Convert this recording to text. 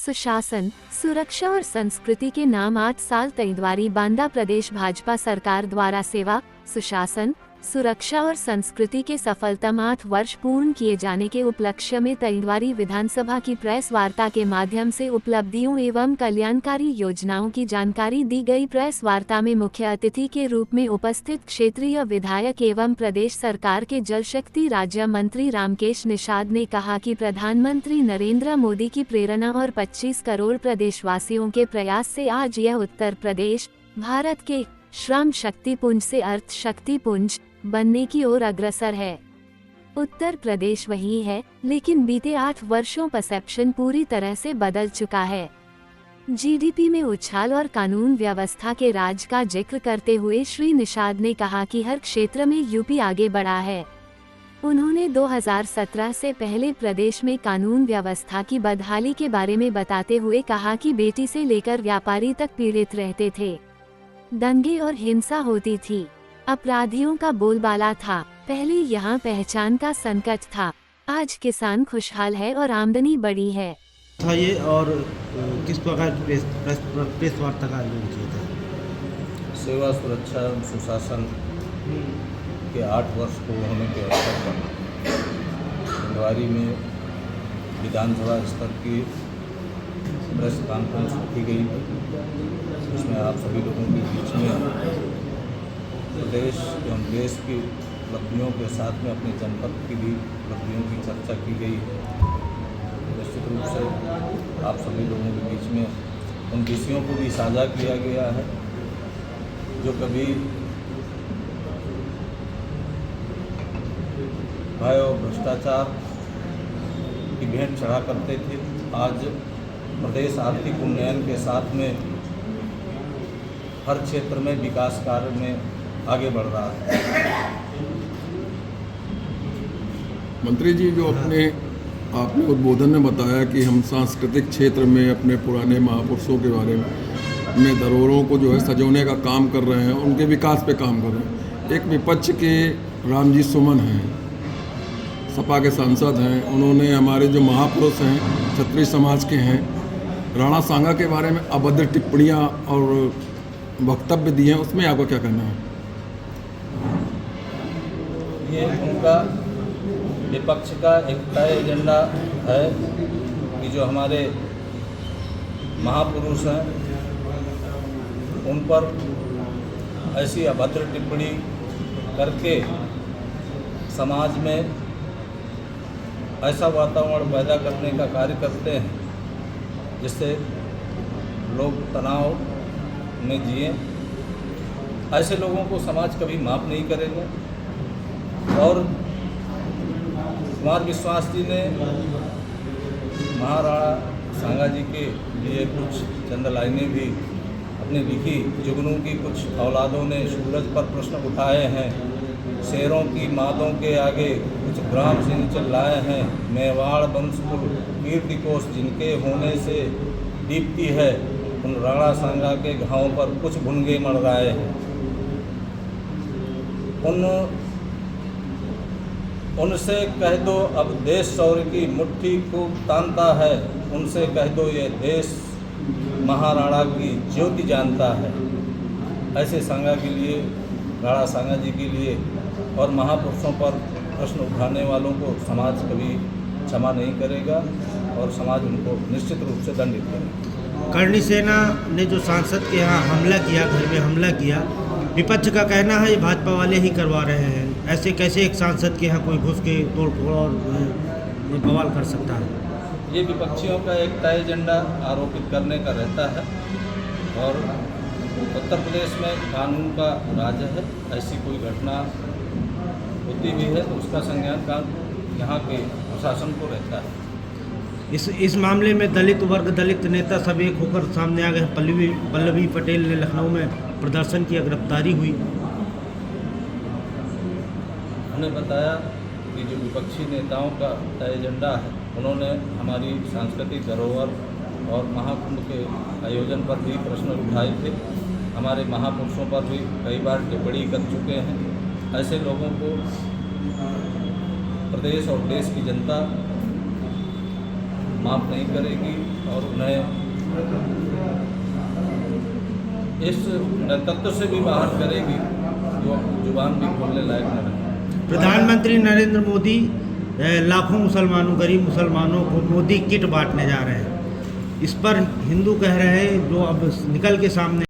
सुशासन, सुरक्षा और संस्कृति के नाम 8 साल तैंदवारी बांदा प्रदेश भाजपा सरकार द्वारा सेवा, सुशासन, सुरक्षा और संस्कृति के सफलतम 8 वर्ष पूर्ण किए जाने के उपलक्ष्य में तैंदवारी विधानसभा की प्रेस वार्ता के माध्यम से उपलब्धियों एवं कल्याणकारी योजनाओं की जानकारी दी गई। प्रेस वार्ता में मुख्य अतिथि के रूप में उपस्थित क्षेत्रीय विधायक एवं प्रदेश सरकार के जल शक्ति राज्य मंत्री रामकेश निषाद ने कहा कि प्रधानमंत्री नरेंद्र मोदी की प्रेरणा और 25 करोड़ प्रदेशवासियों के प्रयास से आज यह उत्तर प्रदेश भारत के श्रम शक्ति पुंज से अर्थ शक्ति पुंज बनने की ओर अग्रसर है। उत्तर प्रदेश वही है, लेकिन बीते 8 वर्षों परसेप्शन पूरी तरह से बदल चुका है। जीडीपी में उछाल और कानून व्यवस्था के राज का जिक्र करते हुए श्री निषाद ने कहा कि हर क्षेत्र में यूपी आगे बढ़ा है। उन्होंने 2017 से पहले प्रदेश में कानून व्यवस्था की बदहाली के बारे में बताते हुए कहा कि बेटी से लेकर व्यापारी तक पीड़ित रहते थे, दंगे और हिंसा होती थी, अपराधियों का बोलबाला था। पहले यहाँ पहचान का संकट था, आज किसान खुशहाल है और आमदनी बढ़ी है। ये और किस प्रकार प्रेस वार्ता का आयोजन किया था? सेवा, सुरक्षा एवं सुशासन के 8 वर्ष पूर्ण होने के अवसर पर तैंदवारी में विधानसभा स्तर की प्रेस कॉन्फ्रेंस रखी गई। इसमें आप सभी लोगों के बीच में प्रदेश एवं देश की उपलब्धियों के साथ में अपने जनपद की भी उपलब्धियों की चर्चा की गई। निश्चित रूप से आप सभी लोगों के बीच में उन विषयों को भी साझा किया गया है जो कभी भय और भ्रष्टाचार की भेंट चढ़ा करते थे। आज प्रदेश आर्थिक उन्नयन के साथ में हर क्षेत्र में विकास कार्य में आगे बढ़ रहा है। मंत्री जी, जो आपने उद्बोधन में बताया कि हम सांस्कृतिक क्षेत्र में अपने पुराने महापुरुषों के बारे में धरोहरों को जो है सजोने का काम कर रहे हैं, उनके विकास पे काम कर रहे हैं। एक विपक्ष के रामजी सुमन हैं, सपा के सांसद हैं, उन्होंने हमारे जो महापुरुष हैं क्षत्रिय समाज के हैं राणा सांगा के बारे में अभद्र टिप्पणियां और वक्तव्य दिए हैं, उसमें आपका क्या कहना है? ये उनका विपक्ष का एक तय एजेंडा है कि जो हमारे महापुरुष हैं उन पर ऐसी अभद्र टिप्पणी करके समाज में ऐसा वातावरण पैदा करने का कार्य करते हैं जिससे लोग तनाव में जिए। ऐसे लोगों को समाज कभी माफ़ नहीं करेगा। और कुमार विश्वास जी ने महाराणा सांगा जी के लिए कुछ चंद लाइनें भी अपनी लिखी। जुगनू की कुछ औलादों ने सूरज पर प्रश्न उठाए हैं, शेरों की मादों के आगे कुछ ग्राम सिंह चिल्लाए हैं। मेवाड़ वंशकुल कीर्ति कोश जिनके होने से दीप्ति है, उन राणा सांगा के घावों पर कुछ भुनगे मड़राए हैं। उनसे कह दो अब देश शौर्य की मुट्ठी खूब तानता है, उनसे कह दो ये देश महाराणा की ज्योति जानता है। ऐसे सांगा के लिए, राणा सांगा जी के लिए और महापुरुषों पर प्रश्न उठाने वालों को समाज कभी क्षमा नहीं करेगा और समाज उनको निश्चित रूप से दंडित करेगा। करणी सेना ने जो सांसद के यहाँ हमला किया, घर में हमला किया, विपक्ष का कहना है ये भाजपा वाले ही करवा रहे हैं। ऐसे कैसे एक सांसद के यहाँ कोई घुस के तोड़फोड़ और बवाल कर सकता है? ये विपक्षियों का एक तय एजेंडा आरोपित करने का रहता है और उत्तर प्रदेश में कानून का राज है। ऐसी कोई घटना होती भी है तो उसका संज्ञान का यहाँ के प्रशासन को रहता है। इस मामले में दलित वर्ग, दलित नेता सब एक होकर सामने आ गए। पल्लवी पटेल ने लखनऊ में प्रदर्शन किया, गिरफ्तारी हुई। उन्होंने बताया कि जो विपक्षी नेताओं का तय एजेंडा है, उन्होंने हमारी सांस्कृतिक धरोहर और महाकुंभ के आयोजन पर भी प्रश्न उठाए थे। हमारे महापुरुषों पर भी कई बार टिप्पणी कर चुके हैं। ऐसे लोगों को प्रदेश और देश की जनता माफ़ नहीं करेगी और उन्हें इस नेतृत्व से भी बाहर करेगी जो जुबान भी खोलने लायक न रहे। प्रधानमंत्री नरेंद्र मोदी लाखों मुसलमानों, गरीब मुसलमानों को मोदी किट बांटने जा रहे हैं। इस पर हिंदू कह रहे हैं, जो अब निकल के सामने